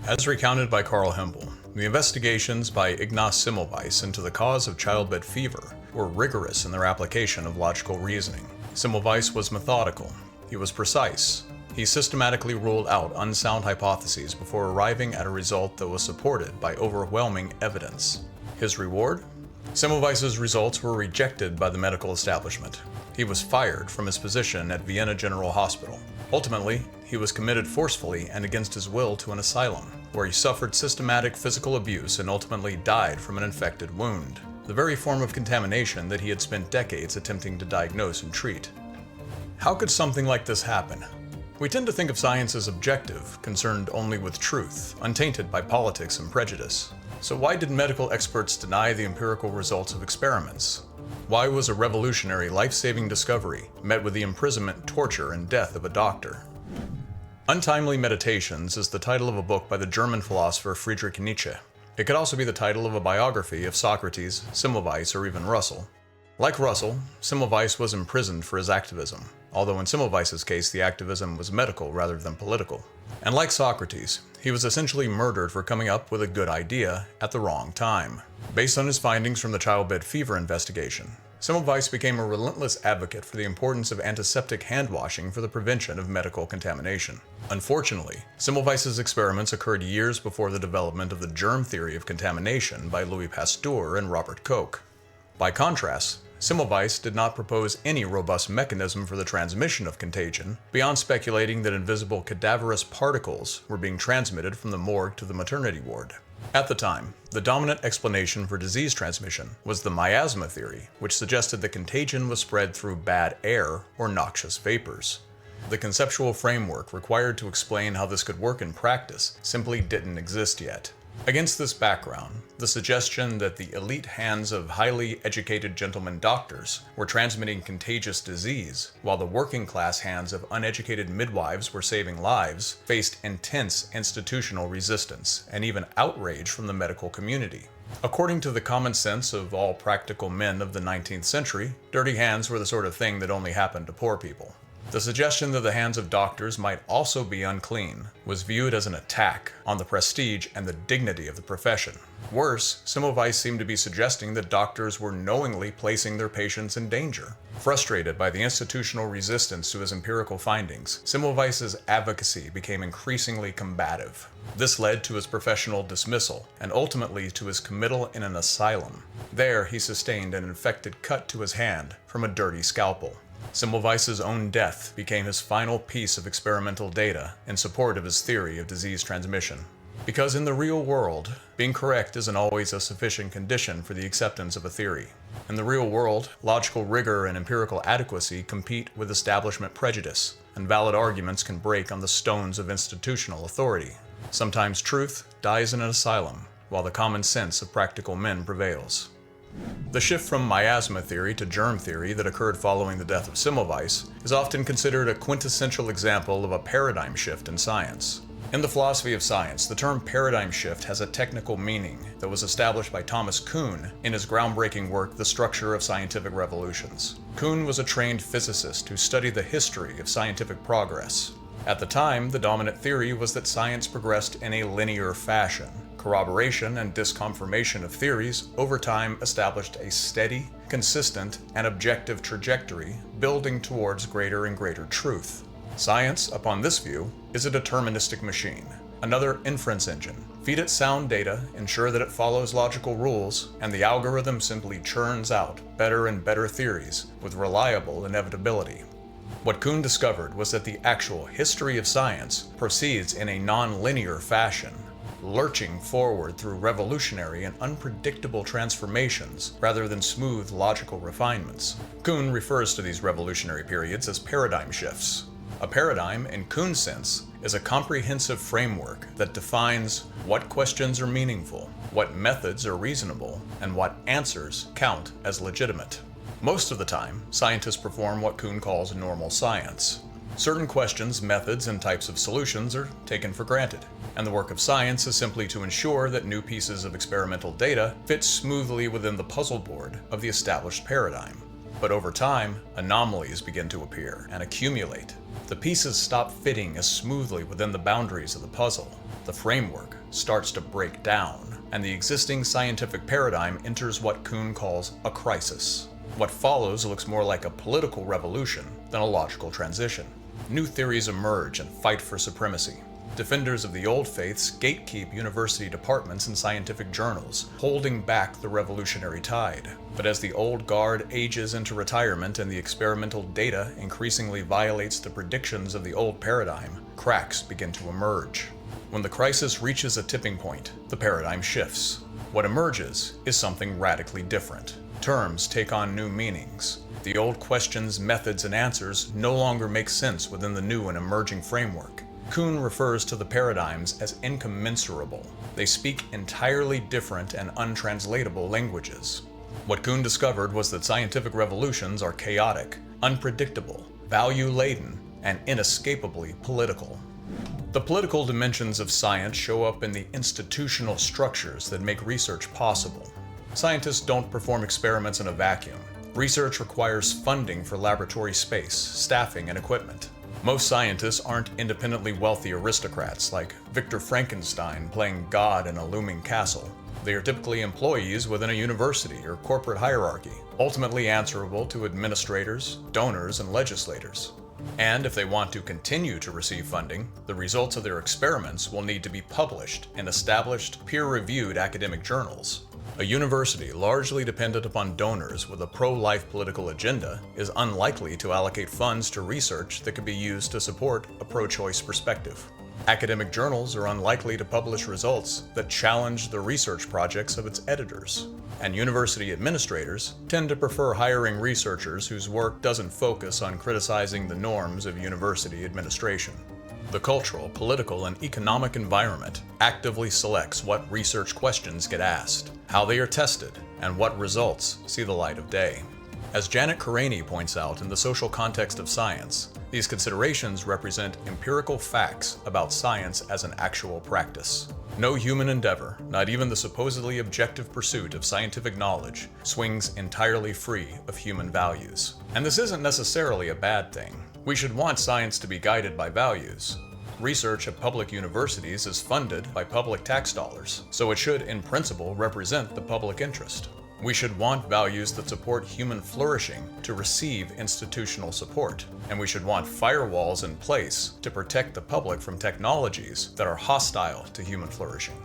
As recounted by Karl Hempel, the investigations by Ignaz Semmelweis into the cause of childbed fever were rigorous in their application of logical reasoning. Semmelweis was methodical. He was precise. He systematically ruled out unsound hypotheses before arriving at a result that was supported by overwhelming evidence. His reward? Semmelweis's results were rejected by the medical establishment. He was fired from his position at Vienna General Hospital. Ultimately, he was committed forcefully and against his will to an asylum, where he suffered systematic physical abuse and ultimately died from an infected wound, the very form of contamination that he had spent decades attempting to diagnose and treat. How could something like this happen? We tend to think of science as objective, concerned only with truth, untainted by politics and prejudice. So why did medical experts deny the empirical results of experiments? Why was a revolutionary, life-saving discovery met with the imprisonment, torture, and death of a doctor? Untimely Meditations is the title of a book by the German philosopher Friedrich Nietzsche. It could also be the title of a biography of Socrates, Semmelweis, or even Russell. Like Russell, Semmelweis was imprisoned for his activism, although in Semmelweis's case the activism was medical rather than political. And like Socrates, he was essentially murdered for coming up with a good idea at the wrong time. Based on his findings from the childbed fever investigation, Semmelweis became a relentless advocate for the importance of antiseptic hand washing for the prevention of medical contamination. Unfortunately, Semmelweis's experiments occurred years before the development of the germ theory of contamination by Louis Pasteur and Robert Koch. By contrast, Semmelweis did not propose any robust mechanism for the transmission of contagion, beyond speculating that invisible cadaverous particles were being transmitted from the morgue to the maternity ward. At the time, the dominant explanation for disease transmission was the miasma theory, which suggested that contagion was spread through bad air or noxious vapors. The conceptual framework required to explain how this could work in practice simply didn't exist yet. Against this background, the suggestion that the elite hands of highly educated gentlemen doctors were transmitting contagious disease, while the working class hands of uneducated midwives were saving lives, faced intense institutional resistance and even outrage from the medical community. According to the common sense of all practical men of the 19th century, dirty hands were the sort of thing that only happened to poor people. The suggestion that the hands of doctors might also be unclean was viewed as an attack on the prestige and the dignity of the profession. Worse, Semmelweis seemed to be suggesting that doctors were knowingly placing their patients in danger. Frustrated by the institutional resistance to his empirical findings, Semmelweis's advocacy became increasingly combative. This led to his professional dismissal and ultimately to his committal in an asylum. There, he sustained an infected cut to his hand from a dirty scalpel. Semmelweis's own death became his final piece of experimental data in support of his theory of disease transmission. Because in the real world, being correct isn't always a sufficient condition for the acceptance of a theory. In the real world, logical rigor and empirical adequacy compete with establishment prejudice, and valid arguments can break on the stones of institutional authority. Sometimes truth dies in an asylum, while the common sense of practical men prevails. The shift from miasma theory to germ theory that occurred following the death of Semmelweis is often considered a quintessential example of a paradigm shift in science. In the philosophy of science, the term paradigm shift has a technical meaning that was established by Thomas Kuhn in his groundbreaking work, The Structure of Scientific Revolutions. Kuhn was a trained physicist who studied the history of scientific progress. At the time, the dominant theory was that science progressed in a linear fashion. Corroboration and disconfirmation of theories over time established a steady, consistent, and objective trajectory building towards greater and greater truth. Science, upon this view, is a deterministic machine, another inference engine. Feed it sound data, ensure that it follows logical rules, and the algorithm simply churns out better and better theories with reliable inevitability. What Kuhn discovered was that the actual history of science proceeds in a non-linear fashion, lurching forward through revolutionary and unpredictable transformations rather than smooth logical refinements. Kuhn refers to these revolutionary periods as paradigm shifts. A paradigm, in Kuhn's sense, is a comprehensive framework that defines what questions are meaningful, what methods are reasonable, and what answers count as legitimate. Most of the time, scientists perform what Kuhn calls normal science. Certain questions, methods, and types of solutions are taken for granted, and the work of science is simply to ensure that new pieces of experimental data fit smoothly within the puzzle board of the established paradigm. But over time, anomalies begin to appear and accumulate. The pieces stop fitting as smoothly within the boundaries of the puzzle. The framework starts to break down, and the existing scientific paradigm enters what Cahn calls a crisis. What follows looks more like a political revolution than a logical transition. New theories emerge and fight for supremacy. Defenders of the old faiths gatekeep university departments and scientific journals, holding back the revolutionary tide. But as the old guard ages into retirement and the experimental data increasingly violates the predictions of the old paradigm, cracks begin to emerge. When the crisis reaches a tipping point, the paradigm shifts. What emerges is something radically different. Terms take on new meanings. The old questions, methods, and answers no longer make sense within the new and emerging framework. Cahn refers to the paradigms as incommensurable. They speak entirely different and untranslatable languages. What Cahn discovered was that scientific revolutions are chaotic, unpredictable, value-laden, and inescapably political. The political dimensions of science show up in the institutional structures that make research possible. Scientists don't perform experiments in a vacuum. Research requires funding for laboratory space, staffing, and equipment. Most scientists aren't independently wealthy aristocrats like Victor Frankenstein playing God in a looming castle. They are typically employees within a university or corporate hierarchy, ultimately answerable to administrators, donors, and legislators. And if they want to continue to receive funding, the results of their experiments will need to be published in established, peer-reviewed academic journals. A university largely dependent upon donors with a pro-life political agenda is unlikely to allocate funds to research that could be used to support a pro-choice perspective. Academic journals are unlikely to publish results that challenge the research projects of its editors. And university administrators tend to prefer hiring researchers whose work doesn't focus on criticizing the norms of university administration. The cultural, political, and economic environment actively selects what research questions get asked, how they are tested, and what results see the light of day. As Janet Kourany points out in The Social Context of Science, these considerations represent empirical facts about science as an actual practice. No human endeavor, not even the supposedly objective pursuit of scientific knowledge, swings entirely free of human values. And this isn't necessarily a bad thing. We should want science to be guided by values. Research at public universities is funded by public tax dollars, so it should, in principle, represent the public interest. We should want values that support human flourishing to receive institutional support, and we should want firewalls in place to protect the public from technologies that are hostile to human flourishing.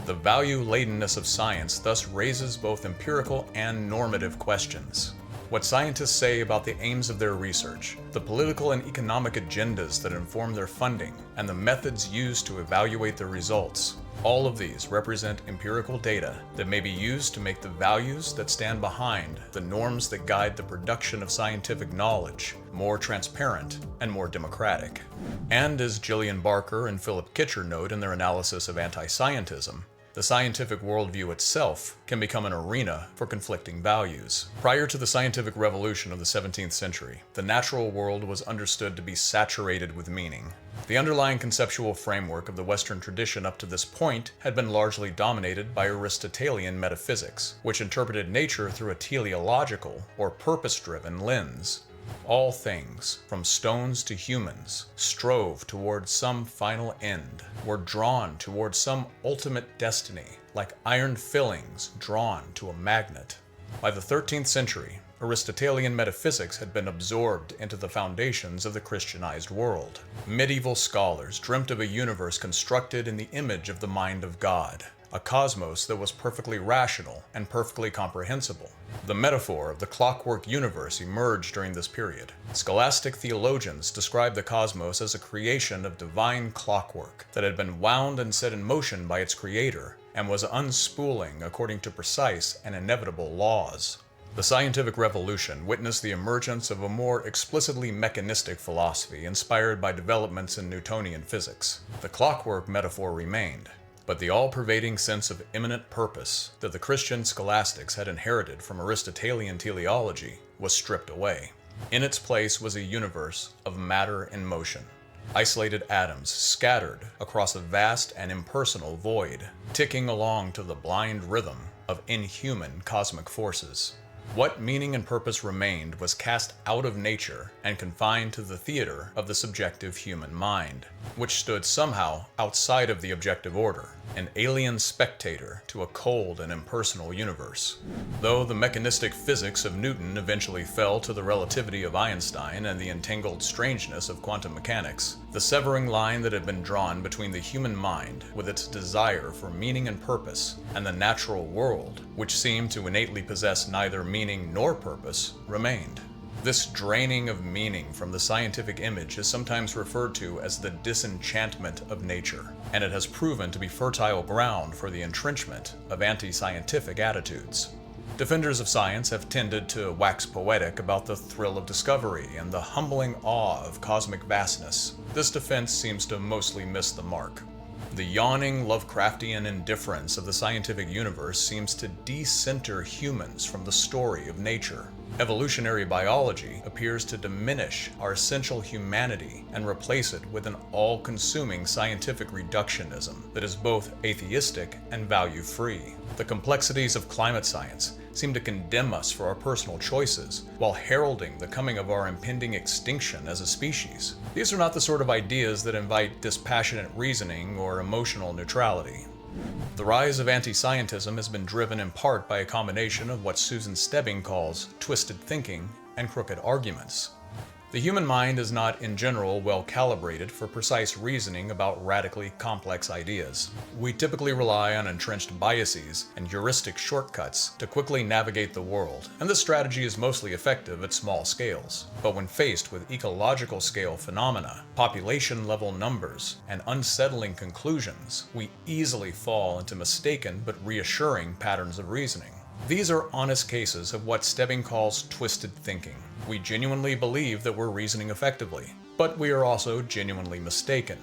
The value-ladenness of science thus raises both empirical and normative questions. What scientists say about the aims of their research, the political and economic agendas that inform their funding, and the methods used to evaluate the results. All of these represent empirical data that may be used to make the values that stand behind the norms that guide the production of scientific knowledge more transparent and more democratic. And as Gillian Barker and Philip Kitcher note in their analysis of anti-scientism, the scientific worldview itself can become an arena for conflicting values. Prior to the scientific revolution of the 17th century, the natural world was understood to be saturated with meaning. The underlying conceptual framework of the Western tradition up to this point had been largely dominated by Aristotelian metaphysics, which interpreted nature through a teleological or purpose-driven lens. All things, from stones to humans, strove towards some final end, were drawn towards some ultimate destiny, like iron fillings drawn to a magnet. By the 13th century, Aristotelian metaphysics had been absorbed into the foundations of the Christianized world. Medieval scholars dreamt of a universe constructed in the image of the mind of God, a cosmos that was perfectly rational and perfectly comprehensible. The metaphor of the Clockwork Universe emerged during this period. Scholastic theologians described the cosmos as a creation of divine clockwork that had been wound and set in motion by its creator and was unspooling according to precise and inevitable laws. The scientific revolution witnessed the emergence of a more explicitly mechanistic philosophy inspired by developments in Newtonian physics. The clockwork metaphor remained, but the all-pervading sense of immanent purpose that the Christian scholastics had inherited from Aristotelian teleology was stripped away. In its place was a universe of matter in motion, isolated atoms scattered across a vast and impersonal void, ticking along to the blind rhythm of inhuman cosmic forces. What meaning and purpose remained was cast out of nature and confined to the theater of the subjective human mind, which stood somehow outside of the objective order, an alien spectator to a cold and impersonal universe. Though the mechanistic physics of Newton eventually fell to the relativity of Einstein and the entangled strangeness of quantum mechanics, the severing line that had been drawn between the human mind, with its desire for meaning and purpose, and the natural world, which seemed to innately possess neither meaning nor purpose, remained. This draining of meaning from the scientific image is sometimes referred to as the disenchantment of nature, and it has proven to be fertile ground for the entrenchment of anti-scientific attitudes. Defenders of science have tended to wax poetic about the thrill of discovery and the humbling awe of cosmic vastness. This defense seems to mostly miss the mark. The yawning Lovecraftian indifference of the scientific universe seems to decenter humans from the story of nature. Evolutionary biology appears to diminish our essential humanity and replace it with an all-consuming scientific reductionism that is both atheistic and value-free. The complexities of climate science seem to condemn us for our personal choices, while heralding the coming of our impending extinction as a species. These are not the sort of ideas that invite dispassionate reasoning or emotional neutrality. The rise of anti-scientism has been driven in part by a combination of what Susan Stebbing calls twisted thinking and crooked arguments. The human mind is not, in general, well calibrated for precise reasoning about radically complex ideas. We typically rely on entrenched biases and heuristic shortcuts to quickly navigate the world, and this strategy is mostly effective at small scales. But when faced with ecological scale phenomena, population-level numbers, and unsettling conclusions, we easily fall into mistaken but reassuring patterns of reasoning. These are honest cases of what Stebbing calls twisted thinking. We genuinely believe that we're reasoning effectively, but we are also genuinely mistaken.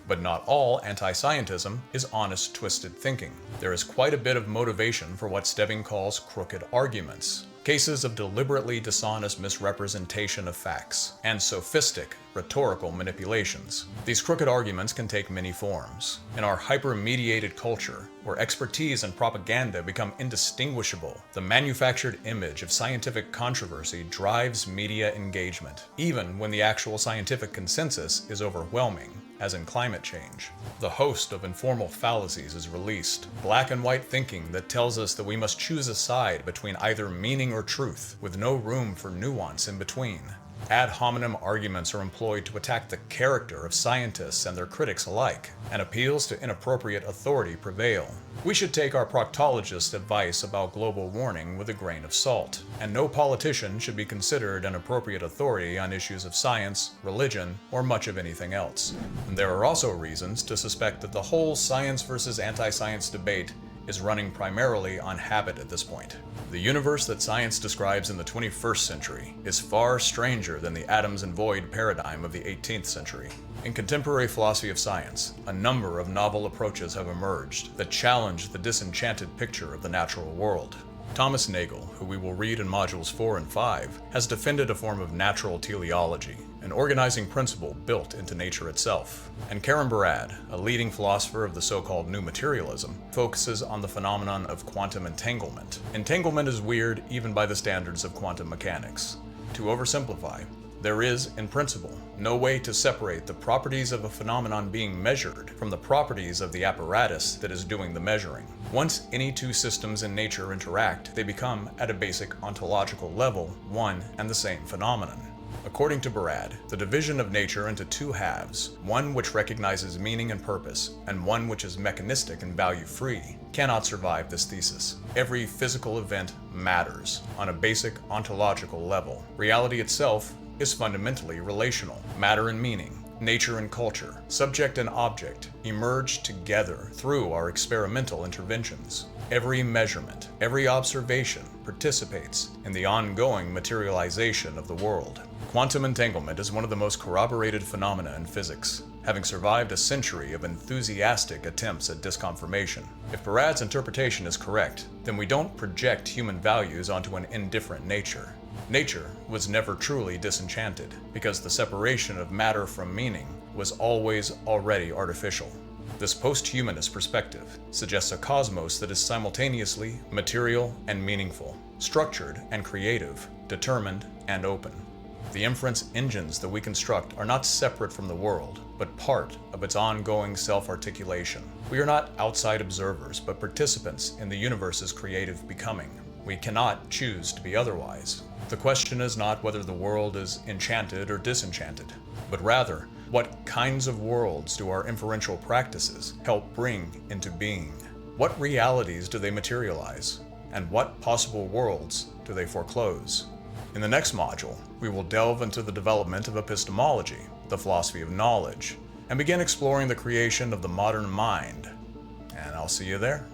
But not all anti-scientism is honest, twisted thinking. There is quite a bit of motivation for what Stebbing calls crooked arguments, cases of deliberately dishonest misrepresentation of facts, and sophistic rhetorical manipulations. These crooked arguments can take many forms. In our hyper-mediated culture, where expertise and propaganda become indistinguishable, the manufactured image of scientific controversy drives media engagement, even when the actual scientific consensus is overwhelming, as in climate change. The host of informal fallacies is released, black and white thinking that tells us that we must choose a side between either meaning or truth, with no room for nuance in between. Ad hominem arguments are employed to attack the character of scientists and their critics alike, and appeals to inappropriate authority prevail. We should take our proctologist's advice about global warming with a grain of salt, and no politician should be considered an appropriate authority on issues of science, religion, or much of anything else. And there are also reasons to suspect that the whole science versus anti-science debate is running primarily on habit at this point. The universe that science describes in the 21st century is far stranger than the atoms and void paradigm of the 18th century. In contemporary philosophy of science, a number of novel approaches have emerged that challenge the disenchanted picture of the natural world. Thomas Nagel, who we will read in modules 4 and 5, has defended a form of natural teleology, an organizing principle built into nature itself. And Karen Barad, a leading philosopher of the so-called new materialism, focuses on the phenomenon of quantum entanglement. Entanglement is weird even by the standards of quantum mechanics. To oversimplify, there is, in principle, no way to separate the properties of a phenomenon being measured from the properties of the apparatus that is doing the measuring. Once any two systems in nature interact, they become, at a basic ontological level, one and the same phenomenon. According to Barad, the division of nature into two halves, one which recognizes meaning and purpose, and one which is mechanistic and value-free, cannot survive this thesis. Every physical event matters on a basic ontological level. Reality itself is fundamentally relational. Matter and meaning, nature and culture, subject and object emerge together through our experimental interventions. Every measurement, every observation participates in the ongoing materialization of the world. Quantum entanglement is one of the most corroborated phenomena in physics, having survived a century of enthusiastic attempts at disconfirmation. If Barad's interpretation is correct, then we don't project human values onto an indifferent nature. Nature was never truly disenchanted, because the separation of matter from meaning was always already artificial. This post-humanist perspective suggests a cosmos that is simultaneously material and meaningful, structured and creative, determined and open. The inference engines that we construct are not separate from the world, but part of its ongoing self-articulation. We are not outside observers, but participants in the universe's creative becoming. We cannot choose to be otherwise. The question is not whether the world is enchanted or disenchanted, but rather, what kinds of worlds do our inferential practices help bring into being? What realities do they materialize? And what possible worlds do they foreclose? In the next module, we will delve into the development of epistemology, the philosophy of knowledge, and begin exploring the creation of the modern mind. And I'll see you there.